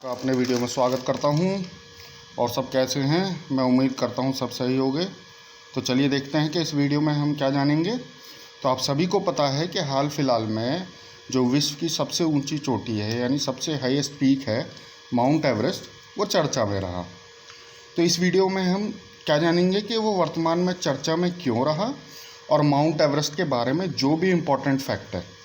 का अपने वीडियो में स्वागत करता हूं। और सब कैसे हैं? मैं उम्मीद करता हूं सब सही होंगे। तो चलिए देखते हैं कि इस वीडियो में हम क्या जानेंगे। तो आप सभी को पता है कि हाल फिलहाल में जो विश्व की सबसे ऊंची चोटी है यानी सबसे हाईएस्ट पीक है माउंट एवरेस्ट, वो चर्चा में रहा। तो इस वीडियो में हम क्या जानेंगे कि वो वर्तमान में चर्चा में क्यों रहा और माउंट एवरेस्ट के बारे में जो भी इम्पोर्टेंट फैक्ट है,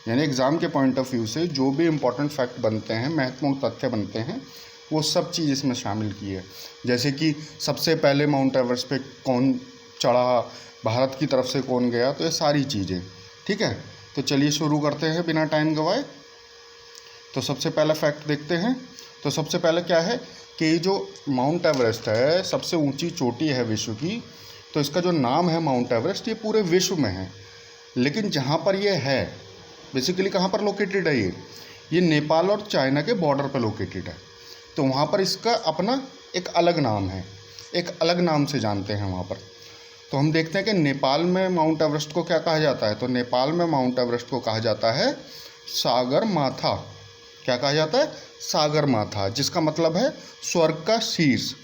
यानी एग्ज़ाम के पॉइंट ऑफ व्यू से जो भी इम्पोर्टेंट फैक्ट बनते हैं, महत्वपूर्ण तथ्य बनते हैं, वो सब चीज़ इसमें शामिल की है। जैसे कि सबसे पहले माउंट एवरेस्ट पे कौन चढ़ा, भारत की तरफ से कौन गया, तो ये सारी चीज़ें। ठीक है, तो चलिए शुरू करते हैं बिना टाइम गवाए। तो सबसे पहला फैक्ट देखते हैं। तो सबसे पहले क्या है कि जो माउंट एवरेस्ट है सबसे ऊंची चोटी है विश्व की। तो इसका जो नाम है माउंट एवरेस्ट, ये पूरे विश्व में है, लेकिन जहाँ पर ये है बेसिकली कहाँ पर लोकेटेड है, ये नेपाल और चाइना के बॉर्डर पर लोकेटेड है। तो वहाँ पर इसका अपना एक अलग नाम है, एक अलग नाम से जानते हैं वहाँ पर। तो हम देखते हैं कि नेपाल में माउंट एवरेस्ट को क्या कहा जाता है। तो नेपाल में माउंट एवरेस्ट को कहा जाता है सागर माथा। क्या कहा जाता है? सागर माथा, जिसका मतलब है स्वर्ग का शीर्ष।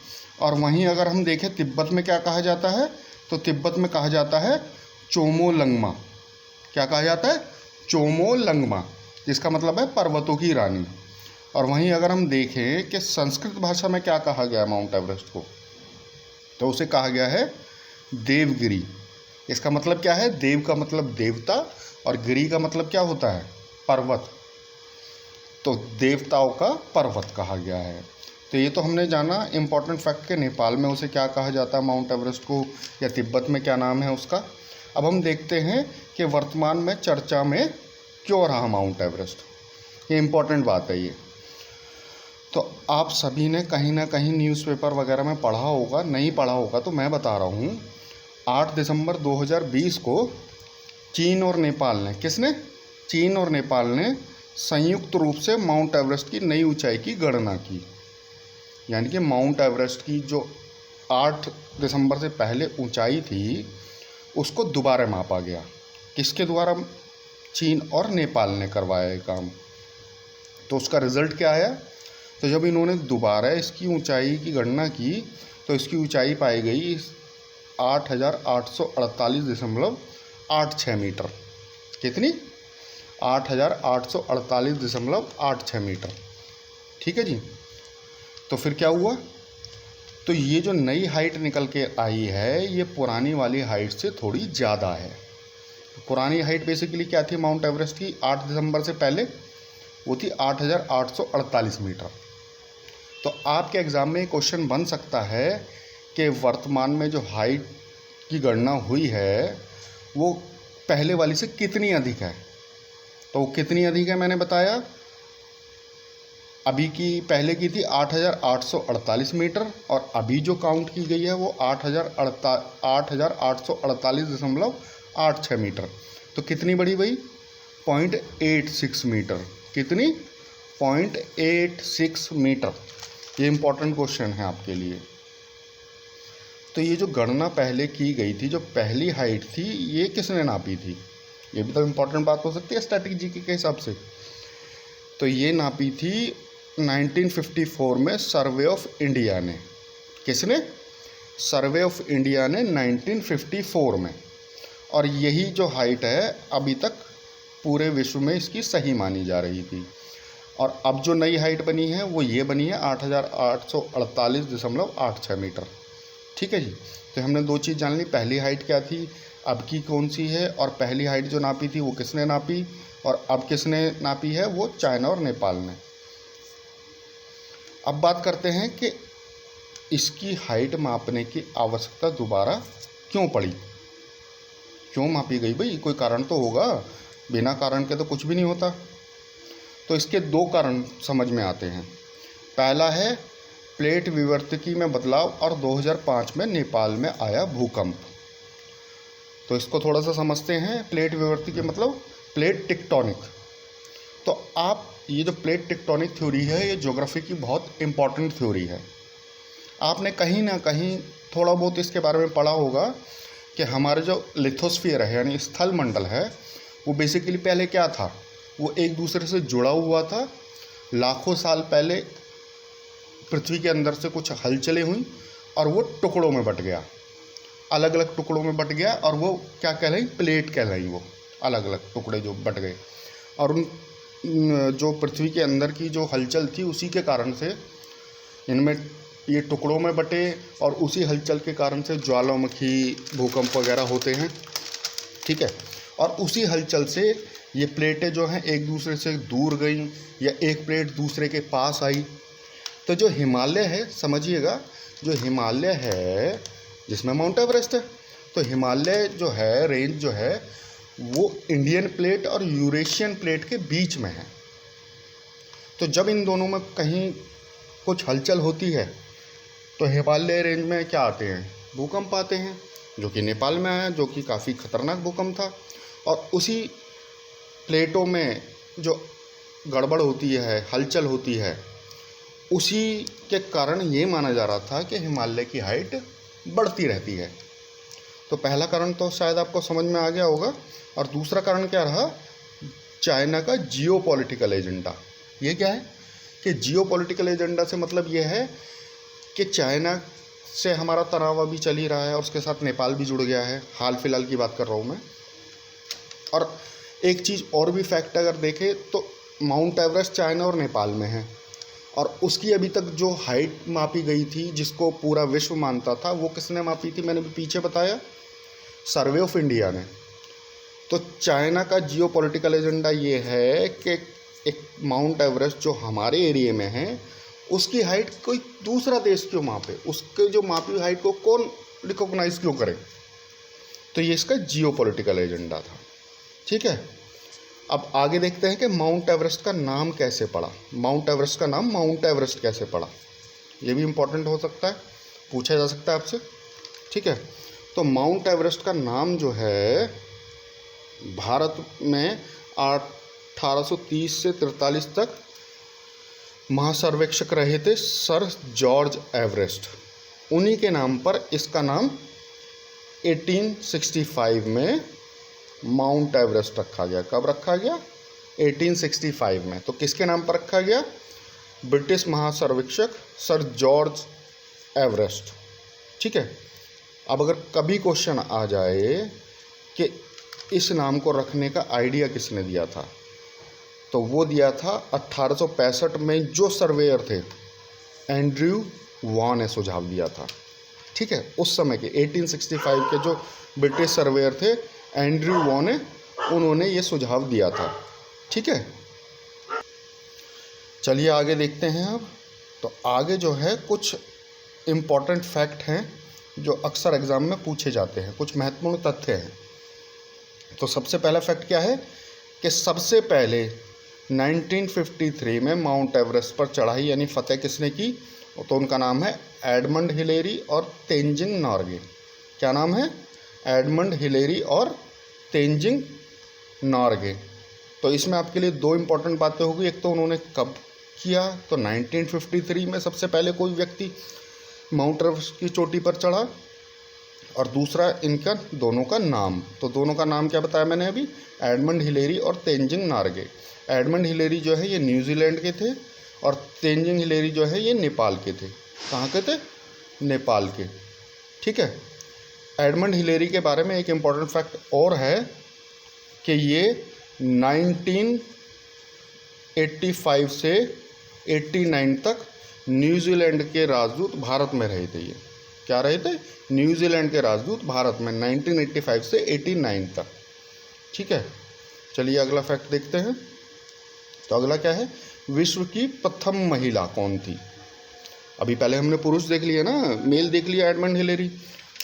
और वहीं अगर हम देखें तिब्बत में क्या कहा जाता है, तो तिब्बत में कहा जाता है चोमोलंगमा। क्या कहा जाता है? चोमोलंगमा, जिसका मतलब है पर्वतों की रानी। और वहीं अगर हम देखें कि संस्कृत भाषा में क्या कहा गया है माउंट एवरेस्ट को, तो उसे कहा गया है देवगिरी। इसका मतलब क्या है? देव का मतलब देवता और गिरी का मतलब क्या होता है? पर्वत। तो देवताओं का पर्वत कहा गया है। तो ये तो हमने जाना इम्पोर्टेंट फैक्ट के नेपाल में उसे क्या कहा जाता है माउंट एवरेस्ट को, या तिब्बत में क्या नाम है उसका। अब हम देखते हैं कि वर्तमान में चर्चा में क्यों रहा माउंट एवरेस्ट। ये इम्पोर्टेंट बात है ये। तो आप सभी ने कहीं ना कहीं न्यूज़पेपर वगैरह में पढ़ा होगा, नहीं पढ़ा होगा तो मैं बता रहा हूँ। 8 दिसंबर 2020 को चीन और नेपाल ने, किसने? चीन और नेपाल ने संयुक्त रूप से माउंट एवरेस्ट की नई ऊंचाई की गणना की। यानी कि माउंट एवरेस्ट की जो 8 दिसंबर से पहले ऊंचाई थी उसको दोबारा मापा गया। किसके द्वारा? चीन और नेपाल ने करवाया ये काम। तो उसका रिज़ल्ट क्या आया? तो जब इन्होंने दोबारा इसकी ऊंचाई की गणना की तो इसकी ऊंचाई पाई गई 8,848.86 मीटर। कितनी? 8,848.86 मीटर। ठीक है जी। तो फिर क्या हुआ? तो ये जो नई हाइट निकल के आई है ये पुरानी वाली हाइट से थोड़ी ज़्यादा है। पुरानी हाइट बेसिकली क्या थी माउंट एवरेस्ट की 8 दिसंबर से पहले? वो थी 8,848 मीटर। तो आपके एग्ज़ाम में क्वेश्चन बन सकता है कि वर्तमान में जो हाइट की गणना हुई है वो पहले वाली से कितनी अधिक है। तो वो कितनी अधिक है मैंने बताया, अभी की पहले की थी 8,848 मीटर और अभी जो काउंट की गई है वो 8,848.86 मीटर। तो कितनी बढ़ी भाई? 0.86 मीटर। कितनी? 0.86 मीटर। ये इम्पोर्टेंट क्वेश्चन है आपके लिए। तो ये जो गणना पहले की गई थी, जो पहली हाइट थी, ये किसने नापी थी? ये भी तो इम्पोर्टेंट बात हो सकती है स्टैटिक जीके के हिसाब से। तो ये नापी थी 1954 में सर्वे ऑफ इंडिया ने। किसने? सर्वे ऑफ इंडिया ने 1954 में। और यही जो हाइट है अभी तक पूरे विश्व में इसकी सही मानी जा रही थी। और अब जो नई हाइट बनी है वो ये बनी है 8,848.86 मीटर। ठीक है जी। तो हमने दो चीज़ जान ली, पहली हाइट क्या थी, अब की कौन सी है, और पहली हाइट जो नापी थी वो किसने नापी और अब किसने नापी है, वो चाइना और नेपाल ने। अब बात करते हैं कि इसकी हाइट मापने की आवश्यकता दोबारा क्यों पड़ी, क्यों मापी गई भाई? कोई कारण तो होगा, बिना कारण के तो कुछ भी नहीं होता। तो इसके दो कारण समझ में आते हैं। पहला है प्लेट विवर्तकी में बदलाव और 2005 में नेपाल में आया भूकंप। तो इसको थोड़ा सा समझते हैं। प्लेट विवर्तकी मतलब प्लेट टेक्टोनिक। तो आप ये जो प्लेट टेक्टोनिक थ्योरी है ये ज्योग्राफी की बहुत इम्पॉर्टेंट थ्योरी है। आपने कहीं ना कहीं थोड़ा बहुत इसके बारे में पढ़ा होगा कि हमारे जो लिथोस्फीयर है यानी स्थल मंडल है वो बेसिकली पहले क्या था, वो एक दूसरे से जुड़ा हुआ था। लाखों साल पहले पृथ्वी के अंदर से कुछ हलचलें हुई और वो टुकड़ों में बट गया, अलग अलग टुकड़ों में बट गया, और वो क्या कहलाई, प्लेट कहलाई। वो अलग अलग टुकड़े जो बट गए, और उन जो पृथ्वी के अंदर की जो हलचल थी उसी के कारण से इनमें ये टुकड़ों में बटे, और उसी हलचल के कारण से ज्वालामुखी, भूकंप वगैरह होते हैं। ठीक है, और उसी हलचल से ये प्लेटें जो हैं एक दूसरे से दूर गई या एक प्लेट दूसरे के पास आई। तो जो हिमालय है, समझिएगा, जो हिमालय है जिसमें माउंट एवरेस्ट है, तो हिमालय जो है, रेंज जो है, वो इंडियन प्लेट और यूरेशियन प्लेट के बीच में है। तो जब इन दोनों में कहीं कुछ हलचल होती है तो हिमालय रेंज में क्या आते हैं, भूकंप आते हैं, जो कि नेपाल में आया, जो कि काफ़ी खतरनाक भूकंप था। और उसी प्लेटों में जो गड़बड़ होती है, हलचल होती है, उसी के कारण ये माना जा रहा था कि हिमालय की हाइट बढ़ती रहती है। तो पहला कारण तो शायद आपको समझ में आ गया होगा। और दूसरा कारण क्या रहा, चाइना का जियोपॉलिटिकल एजेंडा। ये क्या है कि जियोपॉलिटिकल एजेंडा से मतलब ये है कि चाइना से हमारा तनाव अभी चल ही रहा है, और उसके साथ नेपाल भी जुड़ गया है, हाल फिलहाल की बात कर रहा हूँ मैं। और एक चीज़ और भी फैक्ट अगर देखें तो माउंट एवरेस्ट चाइना और नेपाल में है, और उसकी अभी तक जो हाइट मापी गई थी, जिसको पूरा विश्व मानता था, वो किसने मापी थी, मैंने भी पीछे बताया, सर्वे ऑफ इंडिया ने। तो चाइना का जियोपॉलिटिकल एजेंडा ये है कि एक माउंट एवरेस्ट जो हमारे एरिया में है, उसकी हाइट कोई दूसरा देश क्यों मापे, उसके जो मापी हुई हाइट को कौन रिकॉग्नाइज क्यों करे। तो ये इसका जियोपॉलिटिकल एजेंडा था। ठीक है, अब आगे देखते हैं कि माउंट एवरेस्ट का नाम कैसे पड़ा। माउंट एवरेस्ट का नाम माउंट एवरेस्ट कैसे पड़ा, ये भी इम्पोर्टेंट हो सकता है, पूछा जा सकता है आपसे। ठीक है, तो माउंट एवरेस्ट का नाम जो है, भारत में 1830 से 43 तक महासर्वेक्षक रहे थे सर जॉर्ज एवरेस्ट। उन्हीं के नाम पर इसका नाम 1865 में माउंट एवरेस्ट रखा गया। कब रखा गया, 1865 में। तो किसके नाम पर रखा गया, ब्रिटिश महासर्वेक्षक सर जॉर्ज एवरेस्ट। ठीक है, अब अगर कभी क्वेश्चन आ जाए कि इस नाम को रखने का आइडिया किसने दिया था, तो वो दिया था 1865 में जो सर्वेयर थे, एंड्रयू वॉन ने सुझाव दिया था। ठीक है, उस समय के 1865 के जो ब्रिटिश सर्वेयर थे, एंड्रयू वॉन ने, उन्होंने ये सुझाव दिया था। ठीक है, चलिए आगे देखते हैं। अब तो आगे जो है कुछ इम्पॉर्टेंट फैक्ट हैं जो अक्सर एग्ज़ाम में पूछे जाते हैं, कुछ महत्वपूर्ण तथ्य हैं। तो सबसे पहला फैक्ट क्या है कि सबसे पहले 1953 में माउंट एवरेस्ट पर चढ़ाई यानी फतेह किसने की, तो उनका नाम है एडमंड हिलेरी और तेंजिंग नॉर्गे। क्या नाम है, एडमंड हिलेरी और तेंजिंग नॉर्गे। तो इसमें आपके लिए दो इम्पॉर्टेंट बातें होगी, एक तो उन्होंने कब किया, तो 1953 में सबसे पहले कोई व्यक्ति माउंट एवरेस्ट की चोटी पर चढ़ा, और दूसरा इनका दोनों का नाम। तो दोनों का नाम क्या बताया मैंने अभी, एडमंड हिलेरी और तेंजिंग नॉर्गे। एडमंड हिलेरी जो है ये न्यूजीलैंड के थे, और तेंजिंग हिलेरी जो है ये नेपाल के थे। कहाँ के थे, नेपाल के। ठीक है, एडमंड हिलेरी के बारे में एक इम्पॉर्टेंट फैक्ट और है कि ये 1985 से 89 तक न्यूजीलैंड के राजदूत भारत में रहे थे। ये क्या रहे थे, न्यूजीलैंड के राजदूत भारत में 1985 से 89 तक। ठीक है, चलिए अगला फैक्ट देखते हैं। तो अगला क्या है, विश्व की प्रथम महिला कौन थी। अभी पहले हमने पुरुष देख लिया ना, मेल देख लिया एडमंड हिलेरी।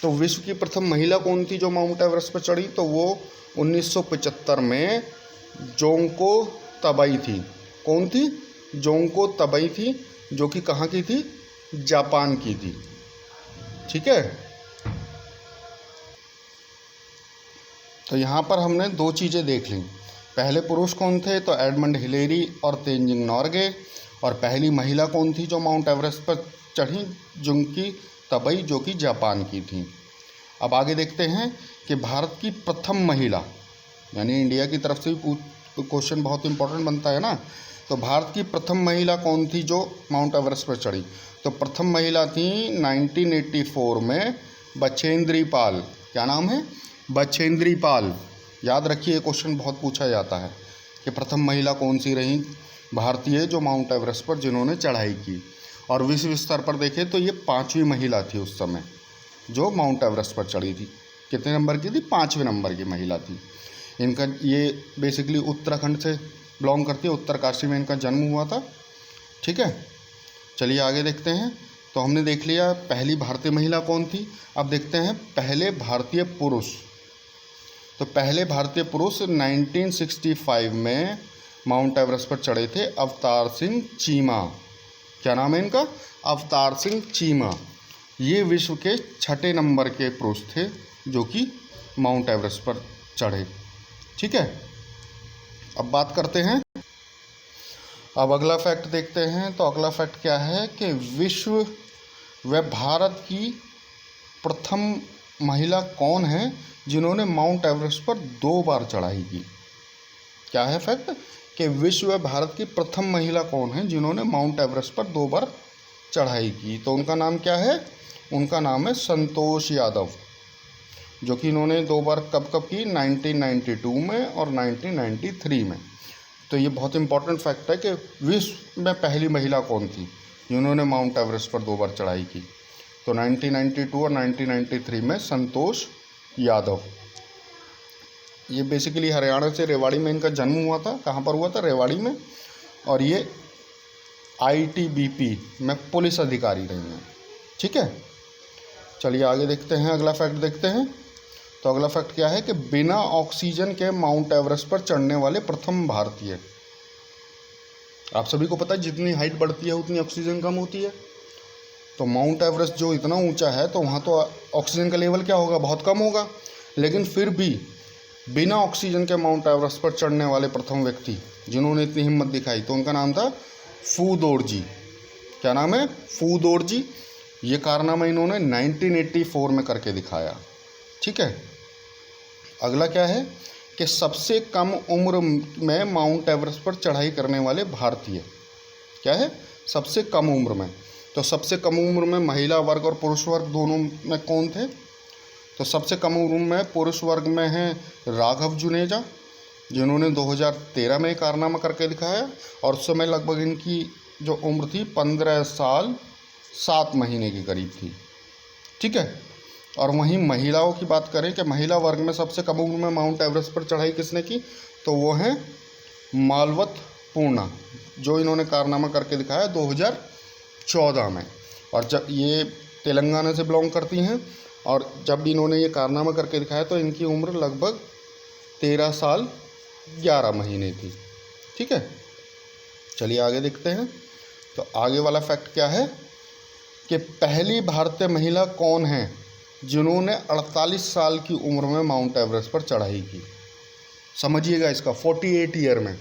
तो विश्व की प्रथम महिला कौन थी जो माउंट एवरेस्ट पर चढ़ी, तो वो 1975 में जोंको तबई थी। कौन थी, जोंको तबई थी, जो कि कहाँ की थी, जापान की थी। ठीक है, तो यहाँ पर हमने दो चीज़ें देख ली। पहले पुरुष कौन थे, तो एडमंड हिलेरी और तेंजिंग नॉर्गे। और पहली महिला कौन थी जो माउंट एवरेस्ट पर चढ़ी, जोंको तबई, जो कि जापान की थी। अब आगे देखते हैं कि भारत की प्रथम महिला, यानी इंडिया की तरफ से भी क्वेश्चन बहुत इंपॉर्टेंट बनता है ना, तो भारत की प्रथम महिला कौन थी जो माउंट एवरेस्ट पर चढ़ी? तो प्रथम महिला थी 1984 में बछेंद्री पाल। क्या नाम है? बछेंद्री पाल। याद रखिए, क्वेश्चन बहुत पूछा जाता है कि प्रथम महिला कौन सी रही भारतीय जो माउंट एवरेस्ट पर जिन्होंने चढ़ाई की। और विश्व स्तर पर देखें तो ये 5वीं महिला थी उस समय जो माउंट एवरेस्ट पर चढ़ी थी। कितने नंबर की थी? 5वें नंबर की महिला थी। इनका ये बेसिकली उत्तराखंड से बिलोंग करती है, उत्तरकाशी में इनका जन्म हुआ था। ठीक है, चलिए आगे देखते हैं। तो हमने देख लिया पहली भारतीय महिला कौन थी। अब देखते हैं पहले भारतीय पुरुष। तो पहले भारतीय पुरुष 1965 में माउंट एवरेस्ट पर चढ़े थे अवतार सिंह चीमा। क्या नाम है इनका? अवतार सिंह चीमा। ये विश्व के 6ठे नंबर के पुरुष थे जो कि माउंट एवरेस्ट पर चढ़े। ठीक है, अब बात करते हैं। अब अगला फैक्ट देखते हैं। तो अगला फैक्ट क्या है कि विश्व व भारत की प्रथम महिला कौन है जिन्होंने माउंट एवरेस्ट पर 2 बार चढ़ाई की? क्या है फैक्ट कि विश्व व भारत की प्रथम महिला कौन है जिन्होंने माउंट एवरेस्ट पर 2 बार चढ़ाई की? तो उनका नाम क्या है? उनका नाम है संतोष यादव, जो कि इन्होंने 2 बार कब कब की? 1992 में और 1993 में। तो ये बहुत इंपॉर्टेंट फैक्ट है कि विश्व में पहली महिला कौन थी जिन्होंने माउंट एवरेस्ट पर 2 बार चढ़ाई की? तो 1992 और 1993 में संतोष यादव। ये बेसिकली हरियाणा से रेवाड़ी में इनका जन्म हुआ था। कहाँ पर हुआ था? रेवाड़ी में। और ये ITBP में पुलिस अधिकारी रही हैं। ठीक है, चलिए आगे देखते हैं। अगला फैक्ट देखते हैं। तो अगला फैक्ट क्या है कि बिना ऑक्सीजन के माउंट एवरेस्ट पर चढ़ने वाले प्रथम भारतीय। आप सभी को पता है जितनी हाइट बढ़ती है उतनी ऑक्सीजन कम होती है। तो माउंट एवरेस्ट जो इतना ऊंचा है तो वहाँ तो ऑक्सीजन का लेवल क्या होगा? बहुत कम होगा। लेकिन फिर भी बिना ऑक्सीजन के माउंट एवरेस्ट पर चढ़ने वाले प्रथम व्यक्ति जिन्होंने इतनी हिम्मत दिखाई, तो उनका नाम था फू दोरजी। क्या नाम है? फू दोरजी। ये कारनामा इन्होंने 1984 में करके दिखाया। ठीक है, अगला क्या है कि सबसे कम उम्र में माउंट एवरेस्ट पर चढ़ाई करने वाले भारतीय। क्या है? सबसे कम उम्र में। तो सबसे कम उम्र में महिला वर्ग और पुरुष वर्ग दोनों में कौन थे? तो सबसे कम उम्र में पुरुष वर्ग में हैं राघव जुनेजा, जिन्होंने 2013 में कारनामा करके दिखाया। और उस समय लगभग इनकी जो उम्र थी 15 साल 7 महीने के करीब थी। ठीक है, और वहीं महिलाओं की बात करें कि महिला वर्ग में सबसे कम उम्र में माउंट एवरेस्ट पर चढ़ाई किसने की? तो वो हैं मालवत पूर्णा, जो इन्होंने कारनामा करके दिखाया 2014 में। और जब ये तेलंगाना से बिलोंग करती हैं, और जब इन्होंने ये कारनामा करके दिखाया तो इनकी उम्र लगभग 13 साल 11 महीने थी। ठीक है, चलिए आगे देखते हैं। तो आगे वाला फैक्ट क्या है कि पहली भारतीय महिला कौन है जिन्होंने 48 साल की उम्र में माउंट एवरेस्ट पर चढ़ाई की? समझिएगा इसका, 48 ईयर में।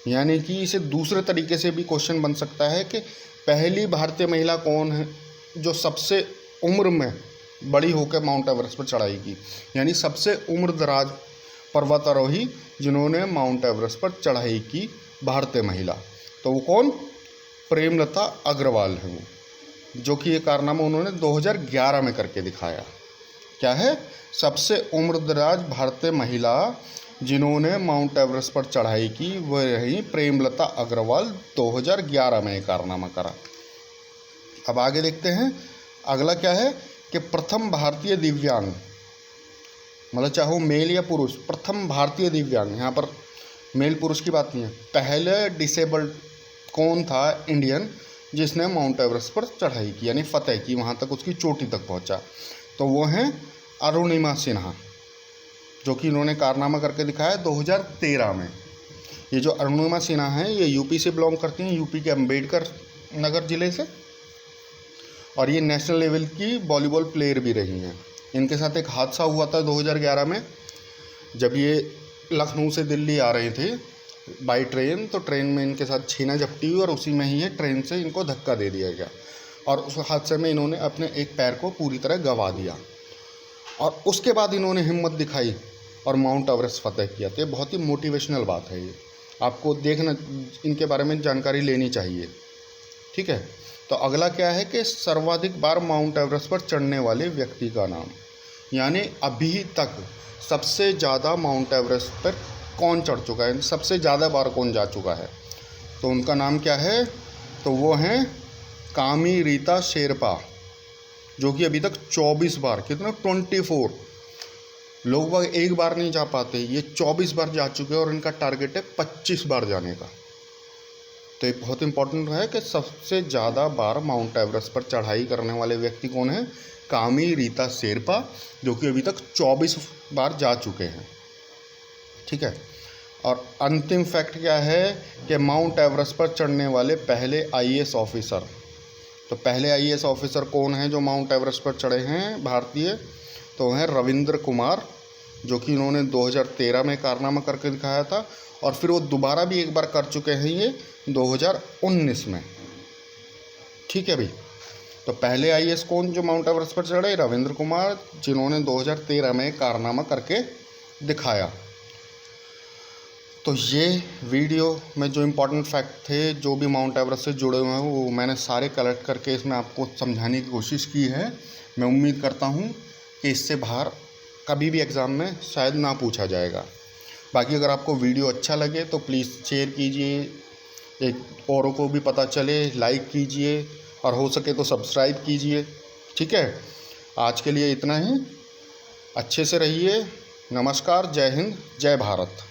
यानी कि इसे दूसरे तरीके से भी क्वेश्चन बन सकता है कि पहली भारतीय महिला कौन है जो सबसे उम्र में बड़ी होकर माउंट एवरेस्ट पर चढ़ाई की। यानी सबसे उम्रदराज पर्वतारोही जिन्होंने माउंट एवरेस्ट पर चढ़ाई की भारतीय महिला, तो वो कौन? प्रेमलता अग्रवाल है वो, जो कि ये कारनामा उन्होंने 2011 में करके दिखाया। क्या है? सबसे उम्रदराज भारतीय महिला जिन्होंने माउंट एवरेस्ट पर चढ़ाई की वह रही प्रेमलता अग्रवाल। 2011 में ये कारनामा करा। अब आगे देखते हैं। अगला क्या है कि प्रथम भारतीय दिव्यांग, मतलब चाहे वो मेल या पुरुष, प्रथम भारतीय दिव्यांग, यहाँ पर मेल पुरुष की बात नहीं है, पहले डिसेबल्ड कौन था इंडियन जिसने माउंट एवरेस्ट पर चढ़ाई की, यानी फतेह की, वहाँ तक उसकी चोटी तक पहुँचा? तो वो हैं अरुणिमा सिन्हा, जो कि इन्होंने कारनामा करके दिखाया 2013 में। ये जो अरुणिमा सिन्हा हैं ये यूपी से बिलोंग करती हैं, यूपी के अम्बेडकर नगर ज़िले से। और ये नेशनल लेवल की वॉलीबॉल प्लेयर भी रही हैं। इनके साथ एक हादसा हुआ था 2011 में, जब ये लखनऊ से दिल्ली आ रहे थे बाई ट्रेन, तो ट्रेन में इनके साथ छीना झपटी हुई और उसी में ही ये ट्रेन से इनको धक्का दे दिया गया। और उस हादसे में इन्होंने अपने एक पैर को पूरी तरह गंवा दिया। और उसके बाद इन्होंने हिम्मत दिखाई और माउंट एवरेस्ट फतेह किया। तो ये बहुत ही मोटिवेशनल बात है ये। आपको देखना, इनके बारे में जानकारी लेनी चाहिए। ठीक है, तो अगला क्या है कि सर्वाधिक बार माउंट एवरेस्ट पर चढ़ने वाले व्यक्ति का नाम, यानी अभी तक सबसे ज़्यादा माउंट एवरेस्ट पर कौन चढ़ चुका है, सबसे ज़्यादा बार कौन जा चुका है, तो उनका नाम क्या है, तो वो हैं कामी रीता शेरपा, जो कि अभी तक 24 बार, कितना 24 लोग बाग एक बार नहीं जा पाते, ये 24 बार जा चुके हैं और इनका टारगेट है 25 बार जाने का। तो ये बहुत इंपॉर्टेंट है कि सबसे ज़्यादा बार माउंट एवरेस्ट पर चढ़ाई करने वाले व्यक्ति कौन है, कामी रीता शेरपा, जो कि अभी तक 24 बार जा चुके हैं। ठीक है, और अंतिम फैक्ट क्या है कि माउंट एवरेस्ट पर चढ़ने वाले पहले आईएएस ऑफिसर, तो पहले आईएएस ऑफिसर कौन है जो माउंट एवरेस्ट पर चढ़े हैं भारतीय, तो हैं रविंद्र कुमार, जो कि इन्होंने 2013 में कारनामा करके दिखाया था, और फिर वो दोबारा भी एक बार कर चुके हैं ये 2019 में। ठीक है भाई, तो पहले आईएएस कौन जो माउंट एवरेस्ट पर चढ़े, रविंद्र कुमार, जिन्होंने 2013 में कारनामा करके दिखाया। तो ये वीडियो में जो इम्पोर्टेंट फैक्ट थे जो भी माउंट एवरेस्ट से जुड़े हुए हैं वो मैंने सारे कलेक्ट करके इसमें आपको समझाने की कोशिश की है। मैं उम्मीद करता हूँ कि इससे बाहर कभी भी एग्ज़ाम में शायद ना पूछा जाएगा। बाकी अगर आपको वीडियो अच्छा लगे तो प्लीज़ शेयर कीजिए, एक औरों को भी पता चले, लाइक कीजिए और हो सके तो सब्सक्राइब कीजिए। ठीक है, आज के लिए इतना ही। अच्छे से रहिए। नमस्कार, जय हिंद, जय भारत।